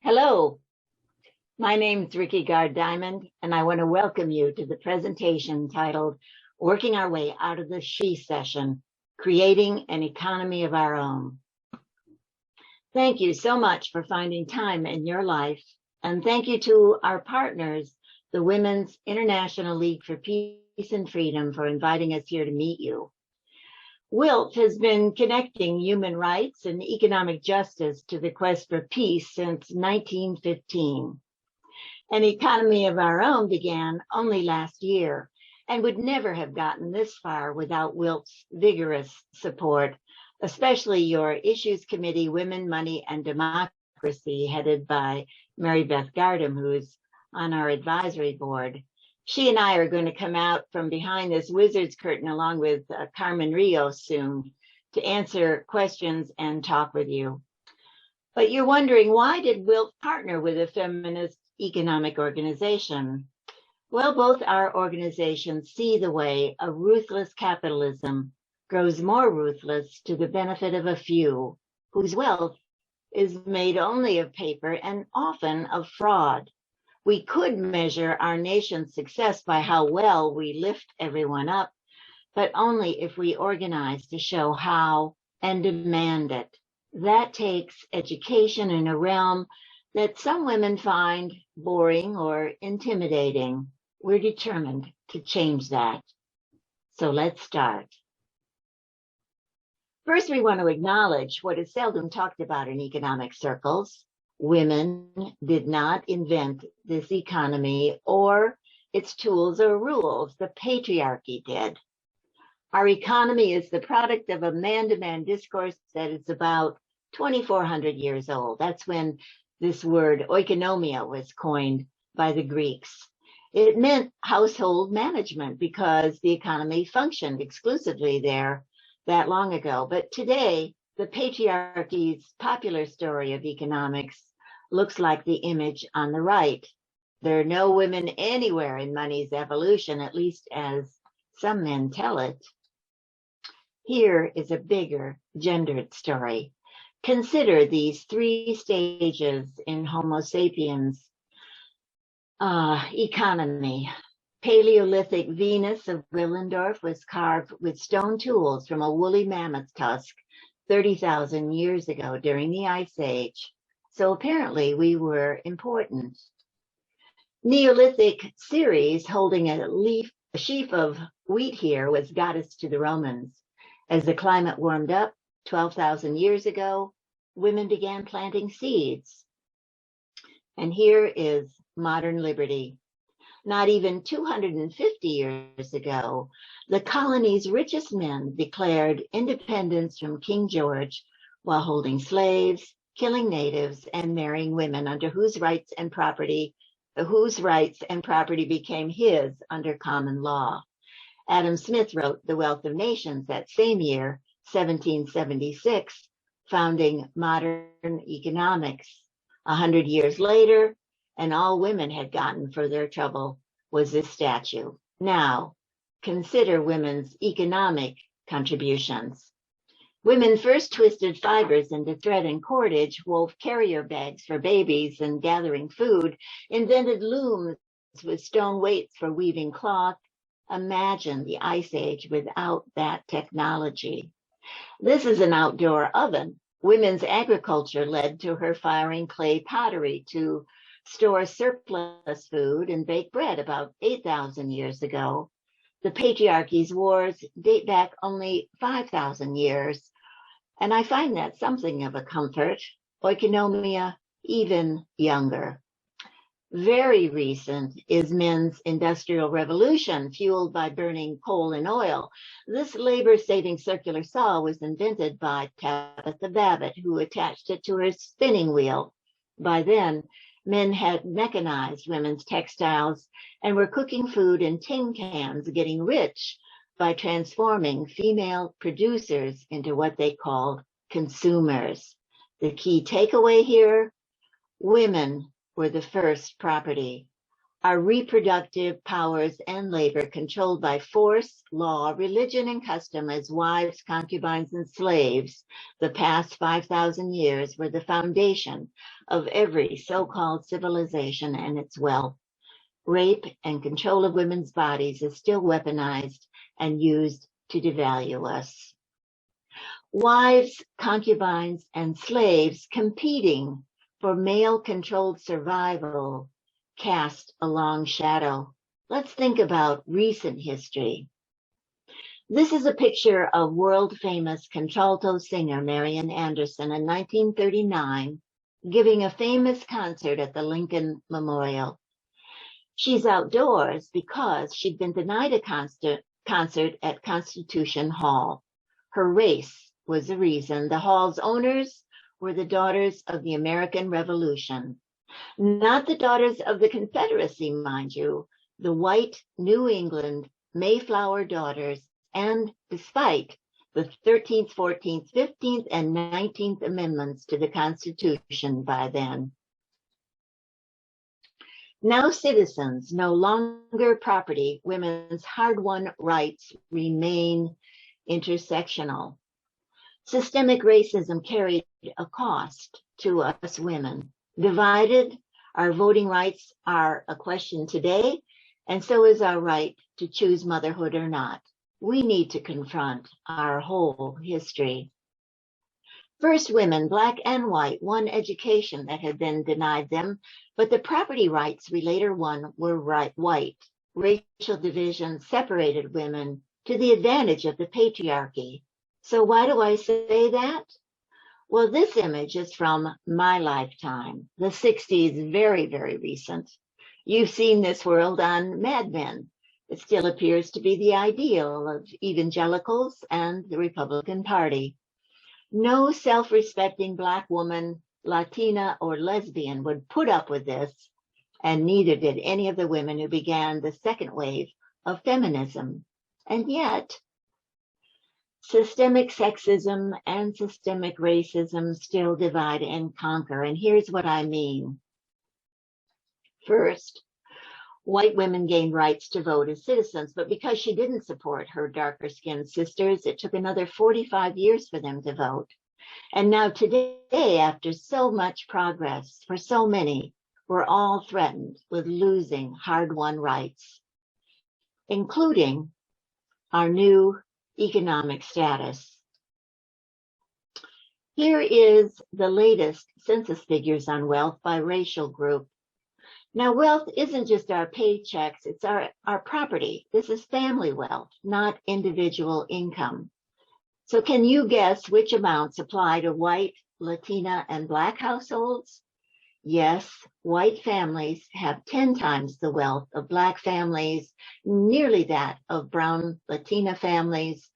Hello, my name is Rickey Gard Diamond, and I want to welcome you to the presentation titled Working Our Way Out of the Cession, Creating an Economy of Our Own. Thank you so much for finding time in your life, and thank you to our partners, the Women's International League for Peace and Freedom, for inviting us here to meet you. WILPF has been connecting human rights and economic justice to the quest for peace since 1915. An economy of our own began only last year and would never have gotten this far without WILPF's vigorous support, especially your Issues Committee, Women, Money, and Democracy, headed by Marybeth Gardam, who's on our advisory board. She and I are going to come out from behind this wizard's curtain along with Carmen Rios soon to answer questions and talk with you. But you're wondering, why did WILPF partner with a feminist economic organization? Well, both our organizations see the way a ruthless capitalism grows more ruthless to the benefit of a few, whose wealth is made only of paper and often of fraud. We could measure our nation's success by how well we lift everyone up, but only if we organize to show how and demand it. That takes education in a realm that some women find boring or intimidating. We're determined to change that. So let's start. First, we want to acknowledge what is seldom talked about in economic circles. Women did not invent this economy or its tools or rules. The patriarchy did. Our economy is the product of a man-to-man discourse that is about 2,400 years old. That's when this word oikonomia was coined by the Greeks. It meant household management because the economy functioned exclusively there that long ago. But today, the patriarchy's popular story of economics looks like the image on the right. There are no women anywhere in money's evolution, at least as some men tell it. Here is a bigger gendered story. Consider these three stages in Homo sapiens' economy. Paleolithic Venus of Willendorf was carved with stone tools from a woolly mammoth tusk 30,000 years ago during the Ice Age. So apparently we were important. Neolithic Ceres holding a sheaf of wheat here was goddess to the Romans. As the climate warmed up 12,000 years ago, women began planting seeds. And here is modern liberty. Not even 250 years ago, the colony's richest men declared independence from King George while holding slaves, killing natives, and marrying women under whose rights and property became his under common law. Adam Smith wrote The Wealth of Nations that same year, 1776, founding modern economics. 100 years later, and all women had gotten for their trouble was this statue. Now, consider women's economic contributions. Women first twisted fibers into thread and cordage, wove carrier bags for babies and gathering food, invented looms with stone weights for weaving cloth. Imagine the Ice Age without that technology. This is an outdoor oven. Women's agriculture led to her firing clay pottery to store surplus food and bake bread about 8,000 years ago. The patriarchy's wars date back only 5,000 years, and I find that something of a comfort. Oikonomia, even younger. Very recent is men's industrial revolution, fueled by burning coal and oil. This labor-saving circular saw was invented by Tabitha Babbitt, who attached it to her spinning wheel. By then, men had mechanized women's textiles and were cooking food in tin cans, getting rich by transforming female producers into what they called consumers. The key takeaway here: women were the first property. our reproductive powers and labor controlled by force, law, religion, and custom as wives, concubines, and slaves, the past 5,000 years were the foundation of every so-called civilization and its wealth. Rape and control of women's bodies is still weaponized and used to devalue us. Wives, concubines, and slaves competing for male-controlled survival cast a long shadow. Let's think about recent history. This is a picture of world-famous contralto singer Marian Anderson in 1939, giving a famous concert at the Lincoln Memorial. She's outdoors because she'd been denied a concert at Constitution Hall. Her race was the reason. The hall's owners were the daughters of the American Revolution. Not the daughters of the Confederacy, mind you, the white New England Mayflower daughters, and despite the 13th, 14th, 15th, and 19th Amendments to the Constitution by then. Now citizens, no longer property, women's hard-won rights remain intersectional. Systemic racism carried a cost to us women. Divided, our voting rights are a question today, and so is our right to choose motherhood or not. We need to confront our whole history. First, women, black and white, won education that had been denied them, but the property rights we later won were white. Racial division separated women to the advantage of the patriarchy. So why do I say that? Well, this image is from my lifetime, the 60s, very, very recent. You've seen this world on Mad Men. It still appears to be the ideal of evangelicals and the Republican Party. No self-respecting Black woman, Latina, or lesbian would put up with this, and neither did any of the women who began the second wave of feminism. And yet, systemic sexism and systemic racism still divide and conquer, and here's what I mean. First, white women gained rights to vote as citizens, but because she didn't support her darker-skinned sisters, it took another 45 years for them to vote. And now today, after so much progress for so many, we're all threatened with losing hard-won rights, including our new economic status. Here is the latest census figures on wealth by racial group. Now, wealth isn't just our paychecks, it's our property. This is family wealth, not individual income. So can you guess which amounts apply to white, Latina, and Black households? Yes, white families have 10 times the wealth of Black families, nearly that of brown Latina families.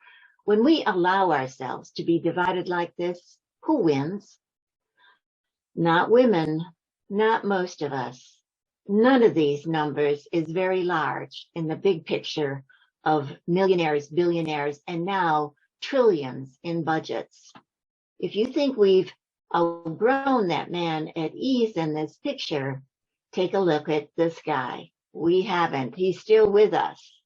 When we allow ourselves to be divided like this, who wins? Not women, not most of us. None of these numbers is very large in the big picture of millionaires, billionaires, and now trillions in budgets. If you think we've outgrown that man at ease in this picture, take a look at this guy. We haven't. He's still with us.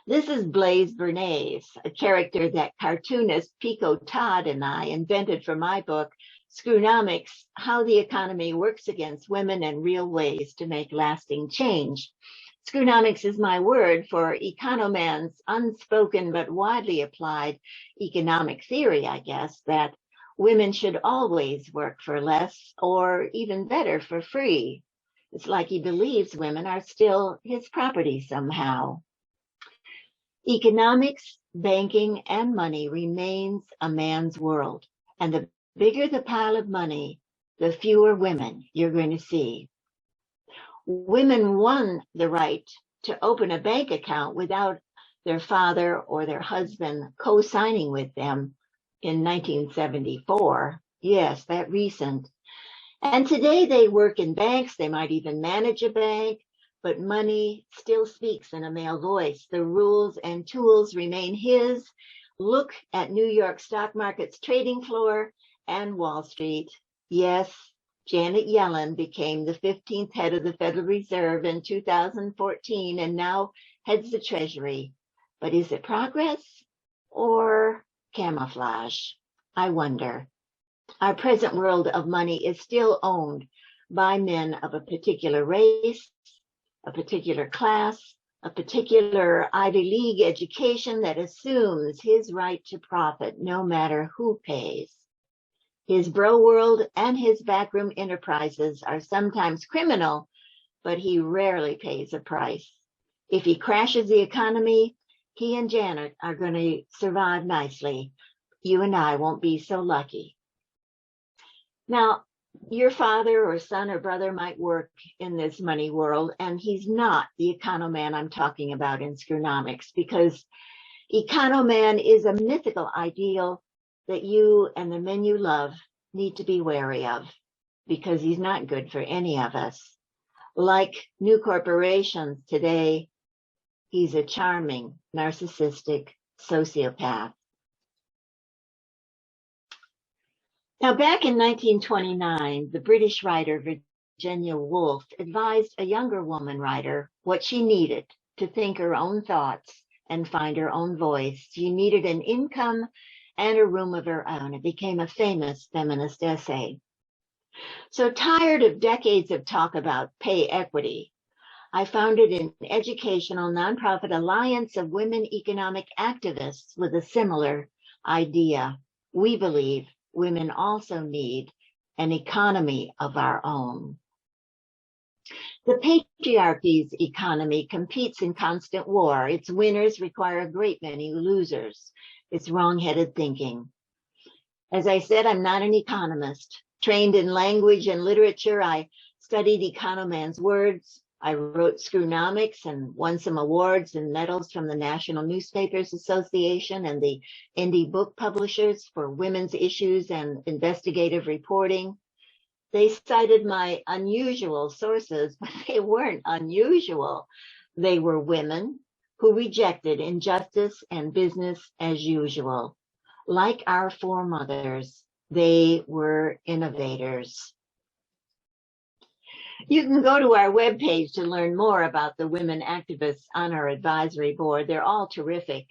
This is Blaise Bernays, a character that cartoonist Pico Todd and I invented for my book, Screwnomics, How the Economy Works Against Women in Real Ways to Make Lasting Change. Screwnomics is my word for economan's unspoken but widely applied economic theory, I guess, that women should always work for less or even better for free. It's like he believes women are still his property somehow. Economics, banking, and money remains a man's world, and the bigger the pile of money, the fewer women you're going to see. Women won the right to open a bank account without their father or their husband co-signing with them in 1974. Yes, that recent. And today they work in banks, they might even manage a bank, but money still speaks in a male voice. The rules and tools remain his. Look at New York stock market's trading floor and Wall Street. Yes, Janet Yellen became the 15th head of the Federal Reserve in 2014 and now heads the Treasury. But is it progress or camouflage? I wonder. Our present world of money is still owned by men of a particular race, a particular class, a particular Ivy League education that assumes his right to profit no matter who pays. His bro world and his backroom enterprises are sometimes criminal, but he rarely pays a price. If he crashes the economy, he and Janet are going to survive nicely. You and I won't be so lucky. Now, your father or son or brother might work in this money world, and he's not the economan I'm talking about in Screwnomics, because economan is a mythical ideal that you and the men you love need to be wary of, because he's not good for any of us. Like new corporations today, he's a charming, narcissistic sociopath. Now, back in 1929, the British writer Virginia Woolf advised a younger woman writer what she needed to think her own thoughts and find her own voice. She needed an income and a room of her own. It became a famous feminist essay. So tired of decades of talk about pay equity, I founded an educational nonprofit alliance of women economic activists with a similar idea. We believe women also need an economy of our own. The patriarchy's economy competes in constant war. Its winners require a great many losers. It's wrong-headed thinking. As I said, I'm not an economist. Trained in language and literature, I studied economan's words. I wrote Screwnomics and won some awards and medals from the National Newspapers Association and the Indie Book Publishers for women's issues and investigative reporting. They cited my unusual sources, but they weren't unusual. They were women who rejected injustice and business as usual. Like our foremothers, they were innovators. You can go to our webpage to learn more about the women activists on our advisory board. They're all terrific.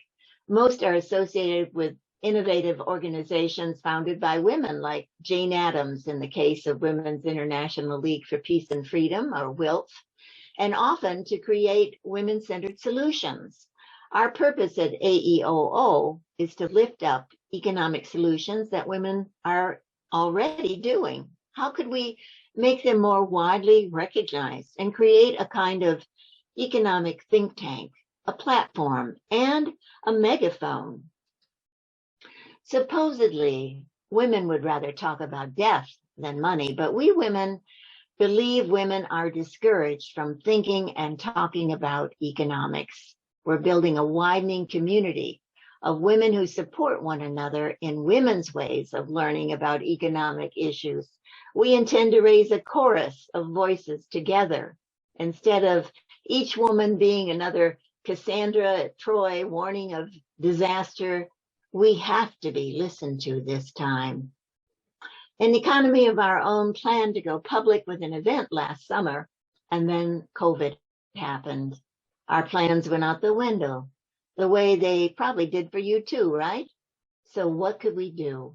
Most are associated with innovative organizations founded by women, like Jane Addams in the case of Women's International League for Peace and Freedom, or WILPF, and often to create women-centered solutions. Our purpose at AEOO is to lift up economic solutions that women are already doing. How could we make them more widely recognized and create a kind of economic think tank, a platform, and a megaphone? Supposedly, women would rather talk about death than money, but we women believe women are discouraged from thinking and talking about economics. We're building a widening community of women who support one another in women's ways of learning about economic issues. We intend to raise a chorus of voices together instead of each woman being another Cassandra at Troy warning of disaster. We have to be listened to this time. An economy of our own planned to go public with an event last summer, and then COVID happened. Our plans went out the window, the way they probably did for you too, right? So what could we do?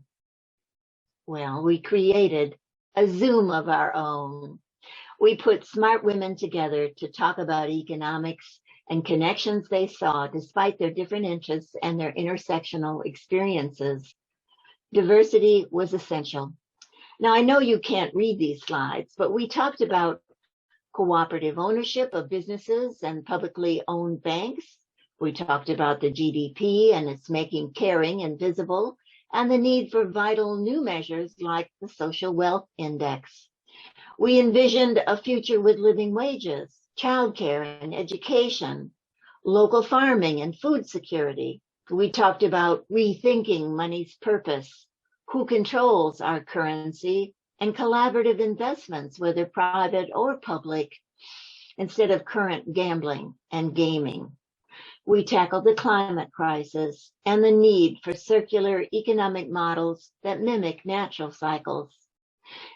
Well, we created a Zoom of our own. We put smart women together to talk about economics and connections they saw despite their different interests and their intersectional experiences. Diversity was essential. Now, I know you can't read these slides, but we talked about cooperative ownership of businesses and publicly owned banks. We talked about the GDP and its making caring invisible, and the need for vital new measures like the Social Wealth Index. We envisioned a future with living wages, childcare and education, local farming and food security. We talked about rethinking money's purpose, who controls our currency, and collaborative investments, whether private or public, instead of current gambling and gaming. We tackled the climate crisis and the need for circular economic models that mimic natural cycles.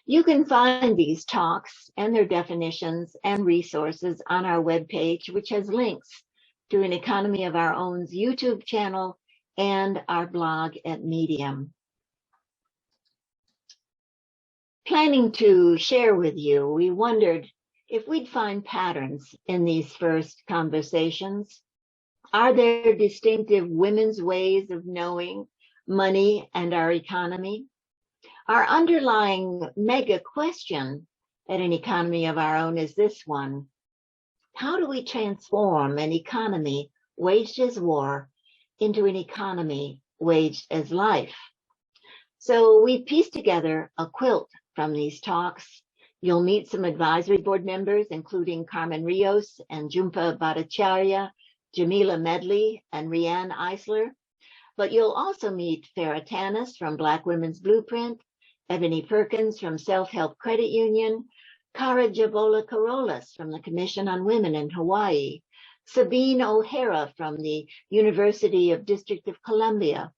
You can find these talks and their definitions and resources on our webpage, which has links to an Economy of Our Own's YouTube channel and our blog at Medium. Planning to share with you, we wondered if we'd find patterns in these first conversations. Are there distinctive women's ways of knowing money and our economy? Our underlying mega question at an Economy of Our Own is this one: how do we transform an economy waged as war into an economy waged as life? So we pieced together a quilt from these talks. You'll meet some advisory board members, including Carmen Rios and Jhumpa Bhattacharya, Jamila Medley, and Rianne Eisler. But you'll also meet Farah Tanis from Black Women's Blueprint, Ebony Perkins from Self-Help Credit Union, Cara Jabola Carolas from the Commission on Women in Hawaii, Sabine O'Hara from the University of District of Columbia,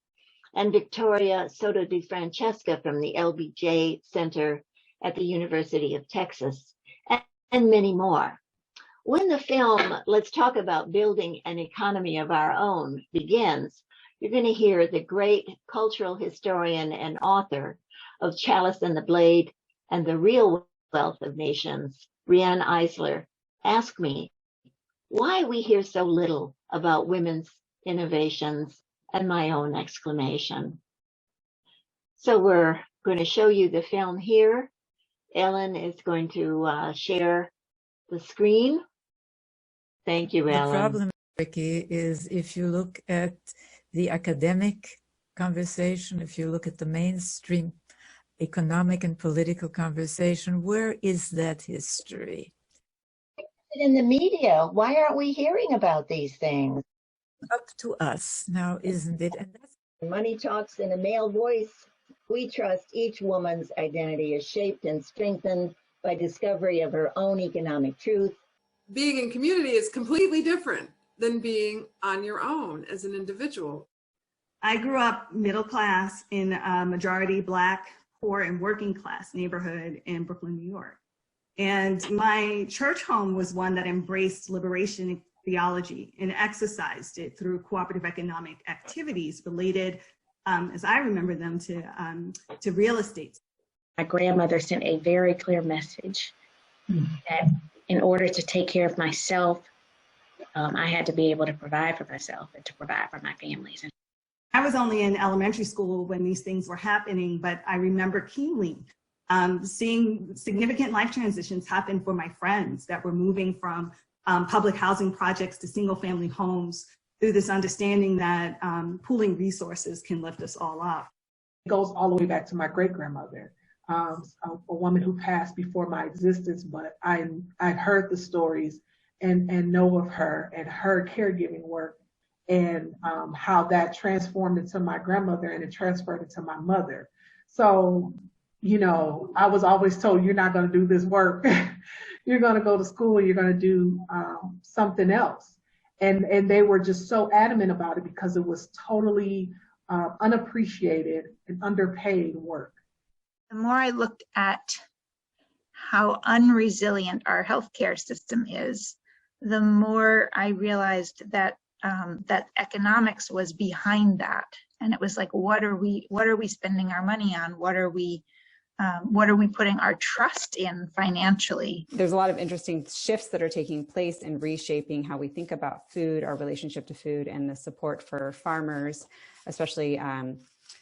and Victoria Soto de Francesca from the LBJ Center at the University of Texas, and many more. When the film, Let's Talk About Building an Economy of Our Own, begins, you're going to hear the great cultural historian and author of Chalice and the Blade and the Real Wealth of Nations, Rianne Eisler, ask me why we hear so little about women's innovations, and my own exclamation. So we're going to show you the film here. Ellen is going to share the screen. Thank you, Ellen. The problem, Ricky, is if you look at the academic conversation, if you look at the mainstream economic and political conversation, where is that history? In the media, why aren't we hearing about these things? Up to us now, isn't it? And that's Money talks in a male voice. We trust each woman's identity is shaped and strengthened by discovery of her own economic truth. Being in community is completely different than being on your own as an individual. I grew up middle class in a majority Black, poor, and working class neighborhood in Brooklyn, New York. And my church home was one that embraced liberation theology and exercised it through cooperative economic activities related, as I remember them, to real estate. My grandmother sent a very clear message that in order to take care of myself, I had to be able to provide for myself and to provide for my families. I was only in elementary school when these things were happening, but I remember keenly seeing significant life transitions happen for my friends that were moving from public housing projects to single family homes through this understanding that pooling resources can lift us all up. It goes all the way back to my great-grandmother, a woman who passed before my existence, but I've heard the stories and know of her and her caregiving work and how that transformed into my grandmother and it transferred into my mother. So, you know, I was always told, you're not going to do this work. You're going to go to school, you're going to do something else. And they were just so adamant about it because it was totally unappreciated and underpaid work. The more I looked at how unresilient our healthcare system is, the more I realized that that economics was behind that. And it was like, what are we spending our money on? What are we putting our trust in financially? There's a lot of interesting shifts that are taking place in reshaping how we think about food, our relationship to food, and the support for farmers, especially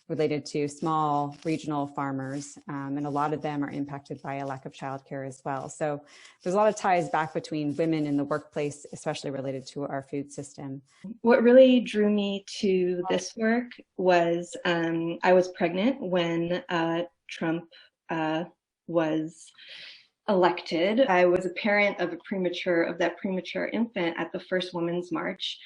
related to small regional farmers. And a lot of them are impacted by a lack of childcare as well. So there's a lot of ties back between women in the workplace, especially related to our food system. What really drew me to this work was I was pregnant when Trump was elected. I was a parent of that premature infant at the first Women's March.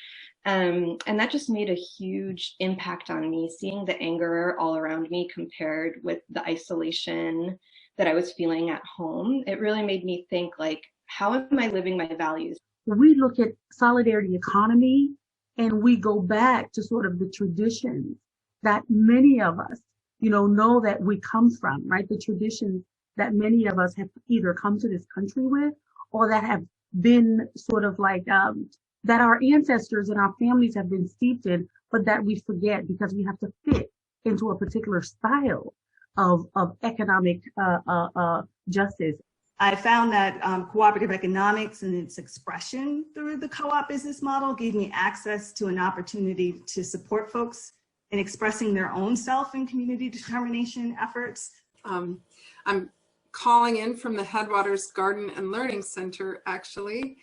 And that just made a huge impact on me, seeing the anger all around me compared with the isolation that I was feeling at home. It really made me think, like, how am I living my values? We look at solidarity economy and we go back to sort of the traditions that many of us, know that we come from, right? The traditions that many of us have either come to this country with, or that have been sort of like, that our ancestors and our families have been steeped in, but that we forget because we have to fit into a particular style of economic justice. I found that cooperative economics and its expression through the co-op business model gave me access to an opportunity to support folks in expressing their own self and community determination efforts. I'm calling in from the Headwaters Garden and Learning Center, actually,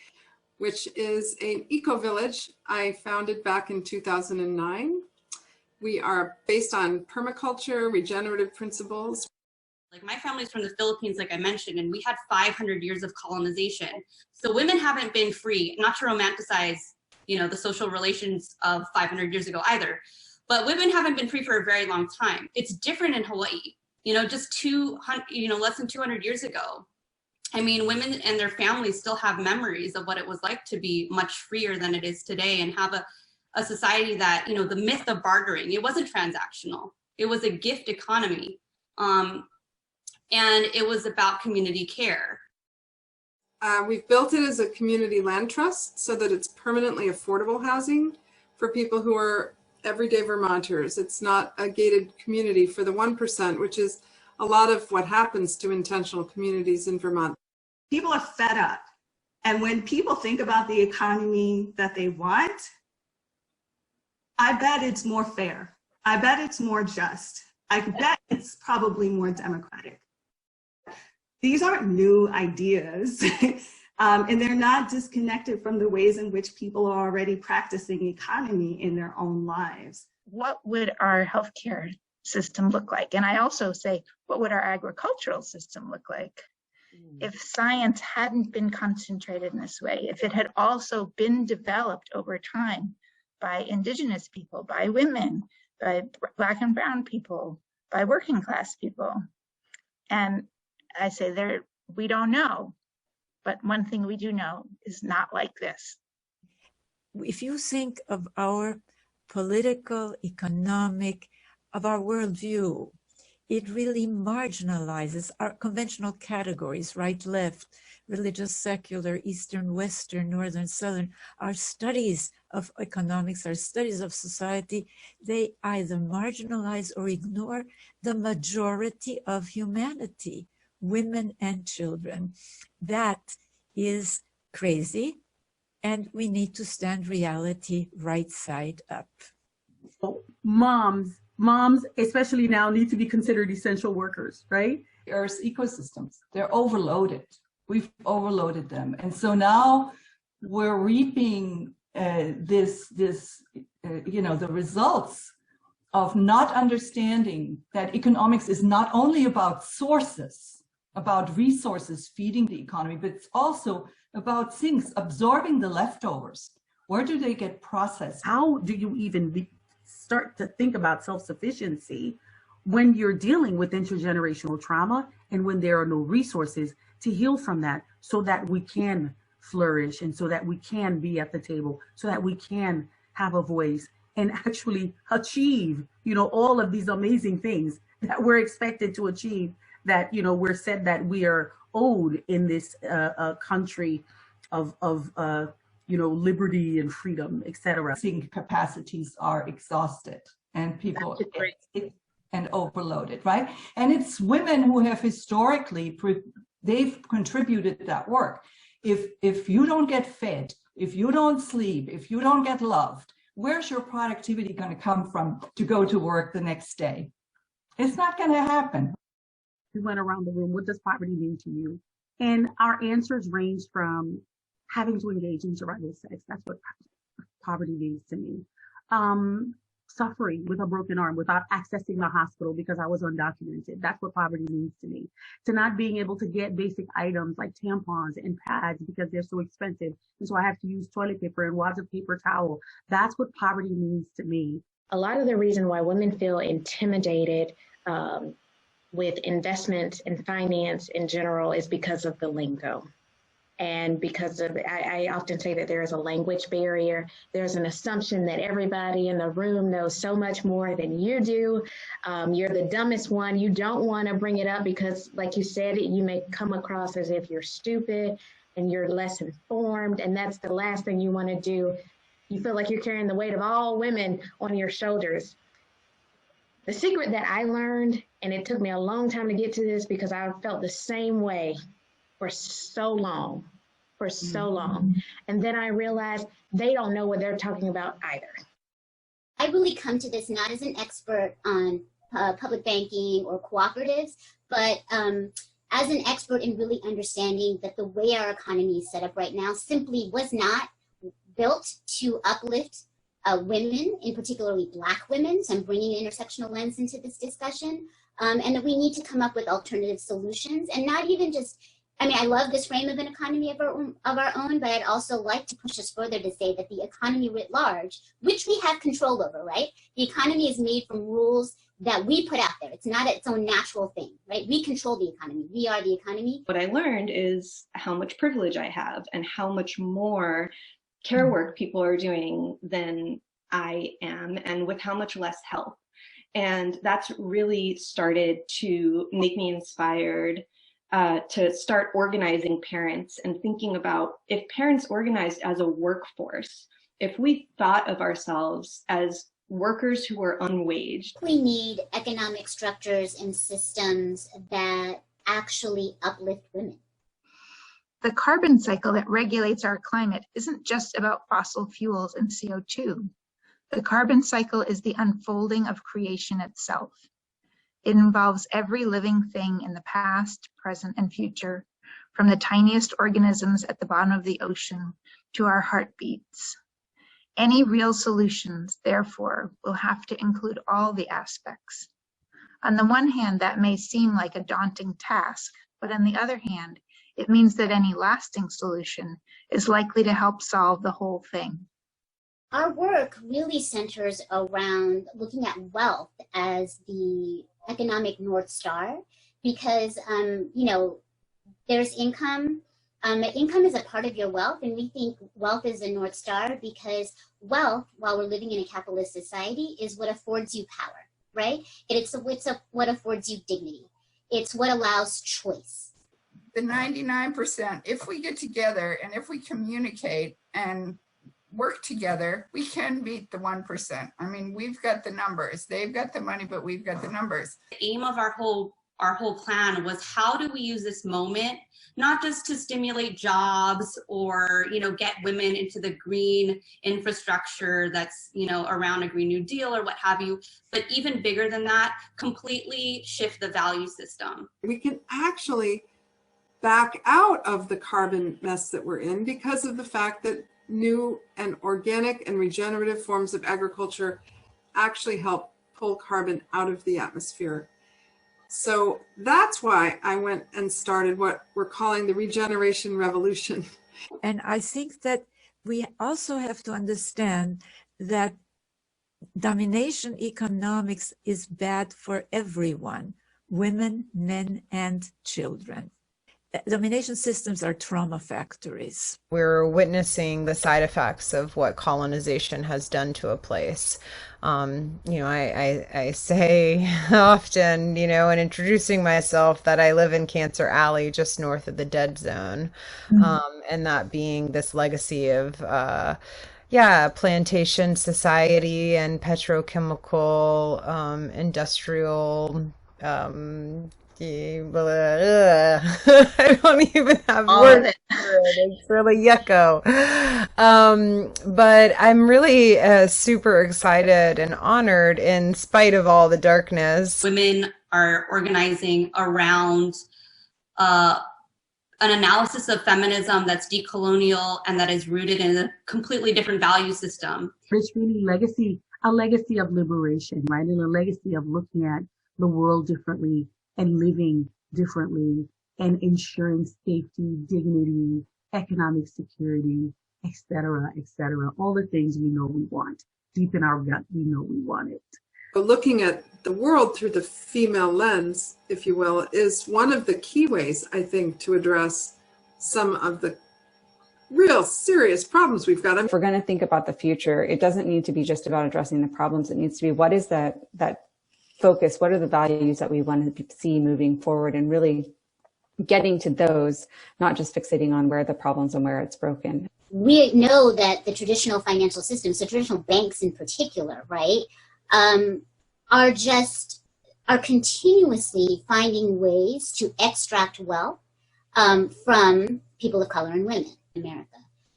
which is an eco-village I founded back in 2009. We are based on permaculture, regenerative principles. Like my family's from the Philippines, like I mentioned, and we had 500 years of colonization. So women haven't been free, not to romanticize, you know, the social relations of 500 years ago either, but women haven't been free for a very long time. It's different in Hawaii, you know, just less than 200 years ago. I mean, women and their families still have memories of what it was like to be much freer than it is today and have a society that, you know, the myth of bartering, it wasn't transactional. It was a gift economy. And it was about community care. We've built it as a community land trust so that it's permanently affordable housing for people who are everyday Vermonters. It's not a gated community for the 1%, which is a lot of what happens to intentional communities in Vermont. People are fed up. And when people think about the economy that they want, I bet it's more fair. I bet it's more just. I bet it's probably more democratic. These aren't new ideas, and they're not disconnected from the ways in which people are already practicing economy in their own lives. What would our healthcare system look like? And I also say, what would our agricultural system look like? If science hadn't been concentrated in this way, if it had also been developed over time by Indigenous people, by women, by Black and Brown people, by working class people. And I say we don't know, but one thing we do know is not like this. If you think of our political, economic, of our worldview, it really marginalizes our conventional categories, right, left, religious, secular, Eastern, Western, Northern, Southern. Our studies of economics, our studies of society, they either marginalize or ignore the majority of humanity, women and children. That is crazy, and we need to stand reality right side up. Moms, especially now, need to be considered essential workers, right? Earth's ecosystems, they're overloaded. We've overloaded them. And so now we're reaping the results of not understanding that economics is not only about sources, about resources feeding the economy, but it's also about things, absorbing the leftovers. Where do they get processed? How do you even start to think about self-sufficiency when you're dealing with intergenerational trauma and when there are no resources to heal from that, so that we can flourish and so that we can be at the table, so that we can have a voice and actually achieve, all of these amazing things that we're expected to achieve, that, we're said that we are owed in this country of liberty and freedom, etc. Think capacities are exhausted and people and overloaded, right? And it's women who have historically, they've contributed that work. If you don't get fed, if you don't sleep, if you don't get loved, where's your productivity going to come from to go to work the next day? It's not going to happen. We went around the room, what does poverty mean to you? And our answers range from having to engage in survival sex. That's what poverty means to me. Suffering with a broken arm without accessing the hospital because I was undocumented. That's what poverty means to me. To not being able to get basic items like tampons and pads because they're so expensive. And so I have to use toilet paper and wads of paper towel. That's what poverty means to me. A lot of the reason why women feel intimidated with investment and finance in general is because of the lingo. And because of, I often say that there is a language barrier. There's an assumption that everybody in the room knows so much more than you do. You're the dumbest one. You don't want to bring it up because, like you said, you may come across as if you're stupid and you're less informed. And that's the last thing you want to do. You feel like you're carrying the weight of all women on your shoulders. The secret that I learned, and it took me a long time to get to this because I felt the same way for so long. And then I realized they don't know what they're talking about either. I really come to this not as an expert on public banking or cooperatives, but as an expert in really understanding that the way our economy is set up right now simply was not built to uplift women, in particularly Black women. So I'm bringing an intersectional lens into this discussion, and that we need to come up with alternative solutions, and not even just, I mean, I love this frame of an economy of our own, but I'd also like to push us further to say that the economy writ large, which we have control over, right? The economy is made from rules that we put out there. It's not its own natural thing, right? We control the economy. We are the economy. What I learned is how much privilege I have and how much more care work people are doing than I am, and with how much less help. And that's really started to make me inspired to start organizing parents and thinking about, if parents organized as a workforce, if we thought of ourselves as workers who are unwaged. We need economic structures and systems that actually uplift women. The carbon cycle that regulates our climate isn't just about fossil fuels and CO2. The carbon cycle is the unfolding of creation itself. It involves every living thing in the past, present, and future, from the tiniest organisms at the bottom of the ocean to our heartbeats. Any real solutions, therefore, will have to include all the aspects. On the one hand, that may seem like a daunting task, but on the other hand, it means that any lasting solution is likely to help solve the whole thing. Our work really centers around looking at wealth as the economic North Star, because, you know, there's income. Income is a part of your wealth, and we think wealth is a North Star because wealth, while we're living in a capitalist society, is what affords you power, right? It's what affords you dignity. It's what allows choice. The 99%, if we get together and if we communicate and work together, we can beat the 1%. I mean, we've got the numbers. They've got the money, but we've got the numbers. The aim of our whole plan was, how do we use this moment, not just to stimulate jobs or, you know, get women into the green infrastructure that's, you know, around a Green New Deal or what have you, but even bigger than that, completely shift the value system. We can actually back out of the carbon mess that we're in because of the fact that new and organic and regenerative forms of agriculture actually help pull carbon out of the atmosphere. So that's why I went and started what we're calling the regeneration revolution. And I think that we also have to understand that domination economics is bad for everyone, women, men, and children. Domination systems are trauma factories. We're witnessing the side effects of what colonization has done to a place. You know, I say often, you know, in introducing myself, that I live in Cancer Alley, just north of the dead zone. And that being this legacy of, plantation society and petrochemical, industrial, I don't even have words for it. It's really yucko. But I'm really super excited and honored in spite of all the darkness. Women are organizing around an analysis of feminism that's decolonial and that is rooted in a completely different value system. It's really a legacy of liberation, right? And a legacy of looking at the world differently and living differently and ensuring safety, dignity, economic security, et cetera, all the things we know we want. Deep in our gut, we know we want it. But looking at the world through the female lens, if you will, is one of the key ways, I think, to address some of the real serious problems we've got. If we're going to think about the future, it doesn't need to be just about addressing the problems. It needs to be, what is that focus? What are the values that we want to see moving forward, and really getting to those, not just fixating on where the problems and where it's broken. We know that the traditional financial systems, so traditional banks in particular, right, are continuously finding ways to extract wealth from people of color and women in America.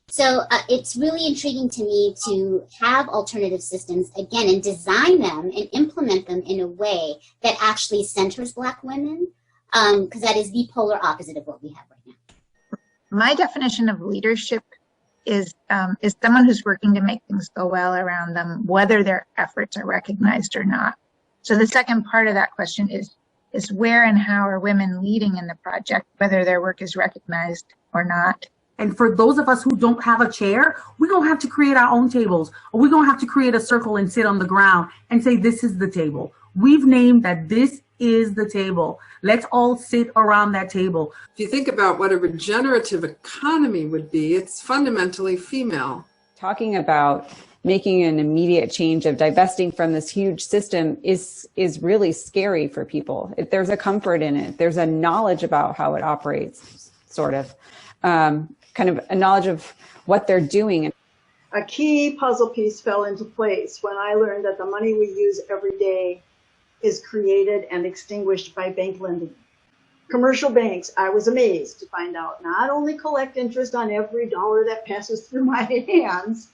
So it's really intriguing to me to have alternative systems, again, and design them and implement them in a way that actually centers Black women, because that is the polar opposite of what we have right now. My definition of leadership is someone who's working to make things go well around them, whether their efforts are recognized or not. So the second part of that question is where and how are women leading in the project, whether their work is recognized or not. And for those of us who don't have a chair, we're going to have to create our own tables, or we're going to have to create a circle and sit on the ground and say, this is the table. We've named that this is the table. Let's all sit around that table. If you think about what a regenerative economy would be, it's fundamentally female. Talking about making an immediate change of divesting from this huge system is really scary for people. There's a comfort in it. There's a knowledge about how it operates, sort of. Kind of a knowledge of what they're doing. A key puzzle piece fell into place when I learned that the money we use every day is created and extinguished by bank lending. Commercial banks, I was amazed to find out, not only collect interest on every dollar that passes through my hands,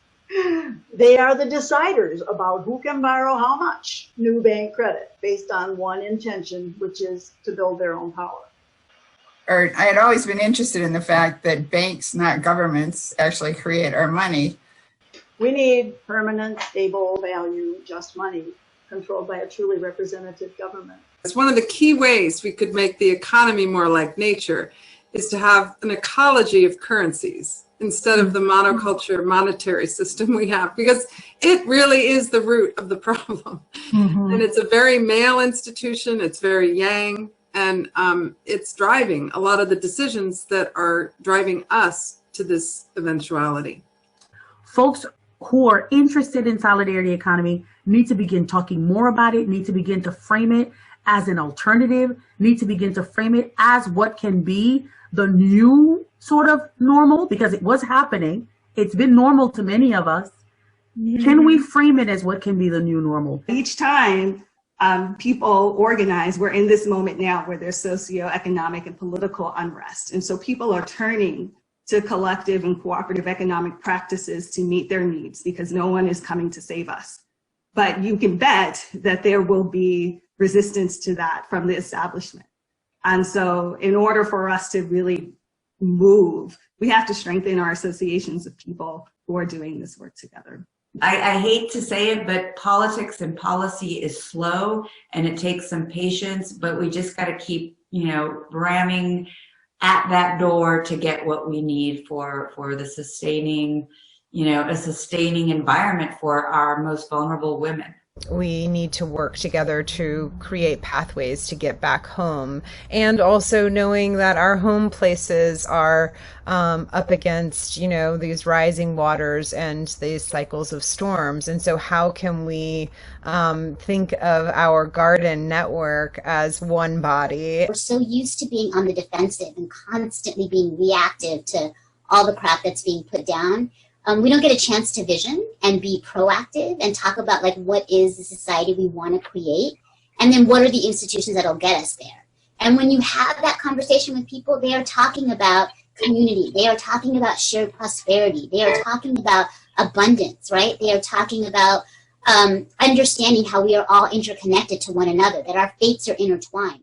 they are the deciders about who can borrow how much new bank credit based on one intention, which is to build their own power. Or I had always been interested in the fact that banks, not governments, actually create our money. We need permanent, stable value, just money, controlled by a truly representative government. It's one of the key ways we could make the economy more like nature, is to have an ecology of currencies instead of the monoculture monetary system we have, because it really is the root of the problem. Mm-hmm. And it's a very male institution, it's very yang, and it's driving a lot of the decisions that are driving us to this eventuality. Folks who are interested in solidarity economy need to begin talking more about it, need to begin to frame it as an alternative, need to begin to frame it as what can be the new sort of normal, because it was happening. It's been normal to many of us. Mm-hmm. Can we frame it as what can be the new normal? Each time people organize, we're in this moment now where there's socioeconomic and political unrest. And so people are turning to collective and cooperative economic practices to meet their needs, because no one is coming to save us. But you can bet that there will be resistance to that from the establishment. And so in order for us to really move, we have to strengthen our associations of people who are doing this work together. I hate to say it, but politics and policy is slow and it takes some patience, but we just got to keep, ramming at that door to get what we need for the sustaining, a sustaining environment for our most vulnerable women. We need to work together to create pathways to get back home, and also knowing that our home places are up against, these rising waters and these cycles of storms. And so how can we think of our garden network as one body? We're so used to being on the defensive and constantly being reactive to all the crap that's being put down. We don't get a chance to vision and be proactive and talk about what is the society we want to create, and then what are the institutions that'll get us there. And when you have that conversation with people, they are talking about community, they are talking about shared prosperity, they are talking about abundance, right? They are talking about understanding how we are all interconnected to one another, that our fates are intertwined.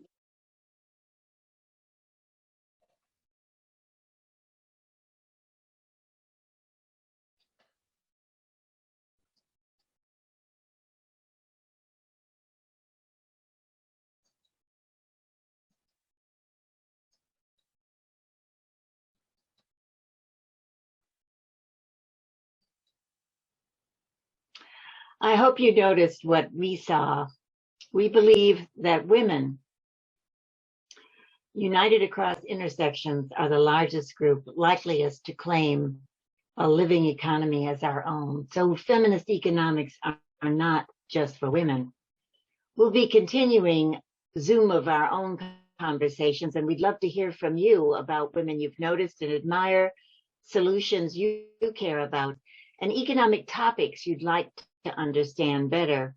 I hope you noticed what we saw. We believe that women united across intersections are the largest group likeliest to claim a living economy as our own. So feminist economics are not just for women. We'll be continuing Zoom of our own conversations, and we'd love to hear from you about women you've noticed and admire, solutions you care about, and economic topics you'd like to understand better.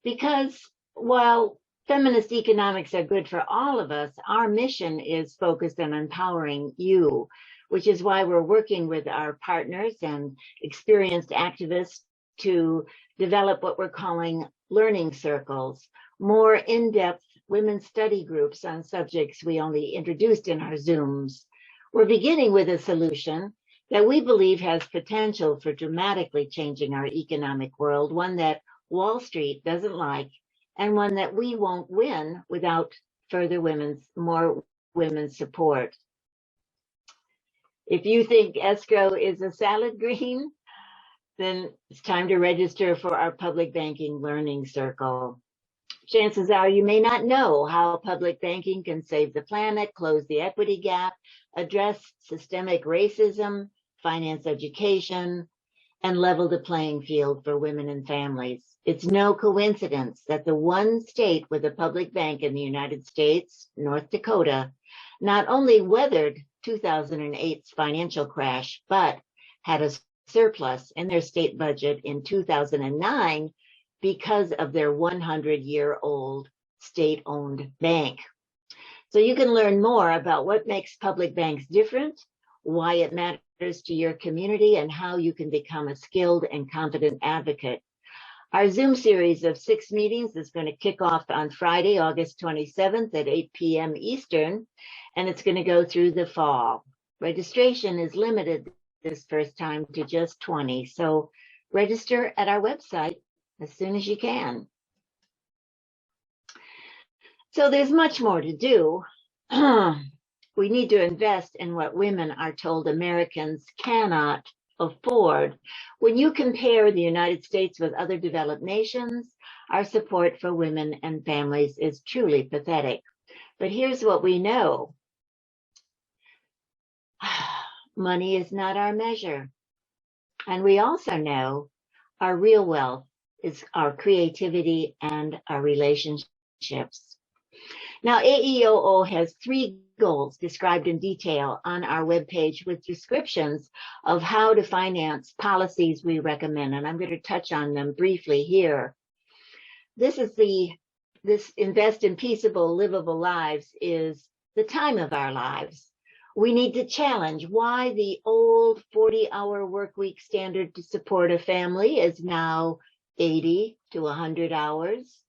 Because while feminist economics are good for all of us, our mission is focused on empowering you, which is why we're working with our partners and experienced activists to develop what we're calling learning circles, more in-depth women's study groups on subjects we only introduced in our Zooms. We're beginning with a solution that we believe has potential for dramatically changing our economic world, one that Wall Street doesn't like, and one that we won't win without further more women's support. If you think escrow is a salad green, then it's time to register for our public banking learning circle. Chances are you may not know how public banking can save the planet, close the equity gap, address systemic racism, finance education, and level the playing field for women and families. It's no coincidence that the one state with a public bank in the United States, North Dakota, not only weathered 2008's financial crash, but had a surplus in their state budget in 2009 because of their 100-year-old state-owned bank. So you can learn more about what makes public banks different, why it matters to your community, and how you can become a skilled and competent advocate. Our Zoom series of 6 meetings is going to kick off on Friday, August 27th at 8 p.m. Eastern, and it's going to go through the fall. Registration is limited this first time to just 20, so register at our website as soon as you can. So there's much more to do. We need to invest in what women are told Americans cannot afford. When you compare the United States with other developed nations, our support for women and families is truly pathetic. But here's what we know. Money is not our measure. And we also know our real wealth is our creativity and our relationships. Now, AEOO has 3 goals described in detail on our webpage with descriptions of how to finance policies we recommend, and I'm going to touch on them briefly here. This invest in peaceable, livable lives is the time of our lives. We need to challenge why the old 40-hour work week standard to support a family is now 80 to 100 hours.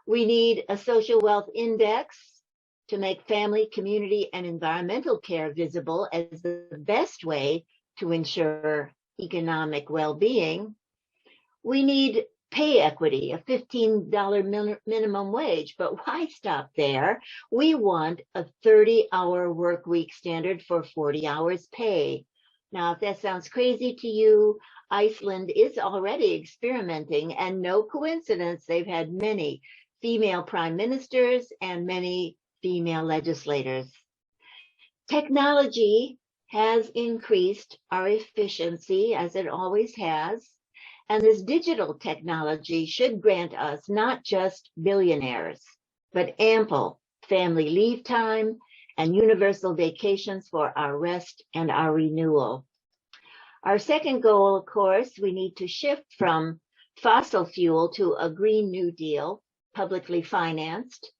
We need a social wealth index to make family, community, and environmental care visible as the best way to ensure economic well-being. We need pay equity, a $15 minimum wage, but why stop there? We want a 30-hour work week standard for 40 hours pay. Now, if that sounds crazy to you, Iceland is already experimenting, and no coincidence, they've had many female prime ministers and many female legislators. Technology has increased our efficiency, as it always has, and this digital technology should grant us not just billionaires, but ample family leave time and universal vacations for our rest and our renewal. Our second goal, of course, we need to shift from fossil fuel to a Green New Deal, publicly financed.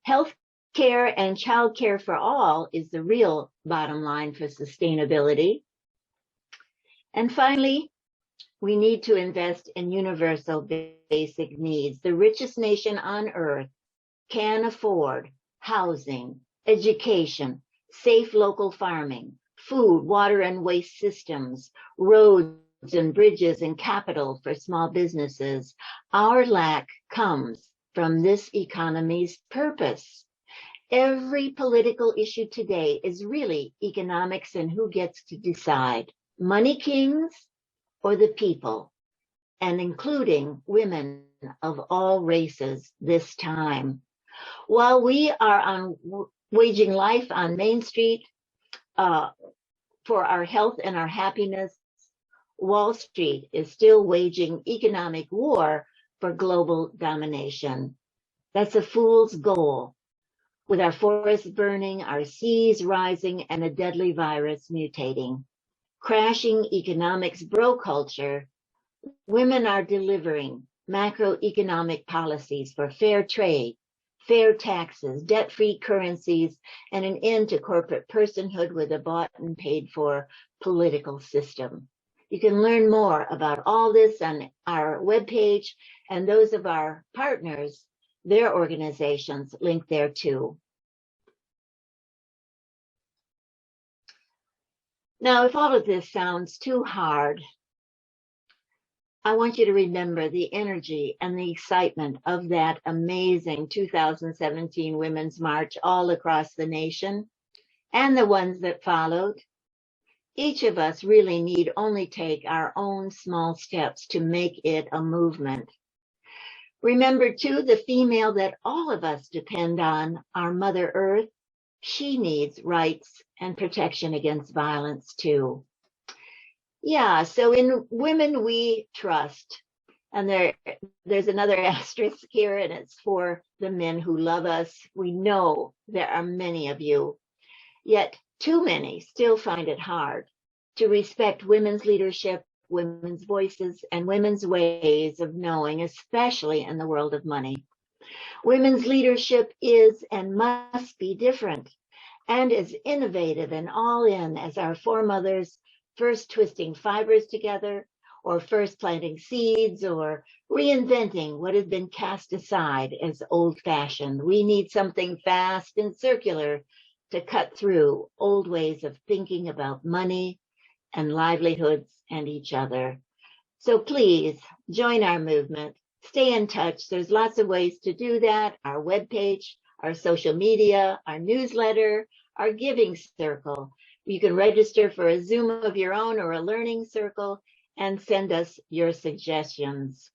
Health care and child care for all is the real bottom line for sustainability. And finally, we need to invest in universal basic needs. The richest nation on earth can afford housing, education, safe local farming, food, water and waste systems, roads and bridges, and capital for small businesses. Our lack comes from this economy's purpose. Every political issue today is really economics and who gets to decide, money kings or the people, and including women of all races this time. While we are waging life on Main Street, for our health and our happiness, Wall Street is still waging economic war for global domination. That's a fool's goal. With our forests burning, our seas rising, and a deadly virus mutating. Crashing economics bro culture, women are delivering macroeconomic policies for fair trade, fair taxes, debt-free currencies, and an end to corporate personhood with a bought and paid for political system. You can learn more about all this on our webpage, and those of our partners, their organizations, link there too. Now, if all of this sounds too hard, I want you to remember the energy and the excitement of that amazing 2017 Women's March all across the nation and the ones that followed. Each of us really need only take our own small steps to make it a movement. Remember too, the female that all of us depend on, our Mother Earth. She needs rights and protection against violence too. Yeah, so in Women We Trust, and there's another asterisk here, and it's for the men who love us. We know there are many of you, yet too many still find it hard to respect women's leadership, women's voices, and women's ways of knowing, especially in the world of money. Women's leadership is and must be different and as innovative and all in as our foremothers, first twisting fibers together, or first planting seeds, or reinventing what has been cast aside as old-fashioned. We need something fast and circular to cut through old ways of thinking about money and livelihoods and each other. So please join our movement. Stay in touch. There's lots of ways to do that. Our webpage, our social media, our newsletter, our giving circle. You can register for a Zoom of your own or a learning circle and send us your suggestions.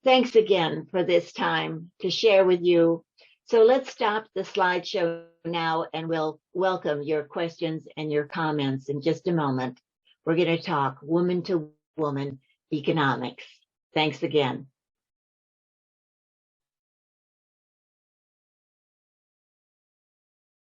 Thanks again for this time to share with you. So let's stop the slideshow now and we'll welcome your questions and your comments in just a moment. We're going to talk woman to woman economics. Thanks again.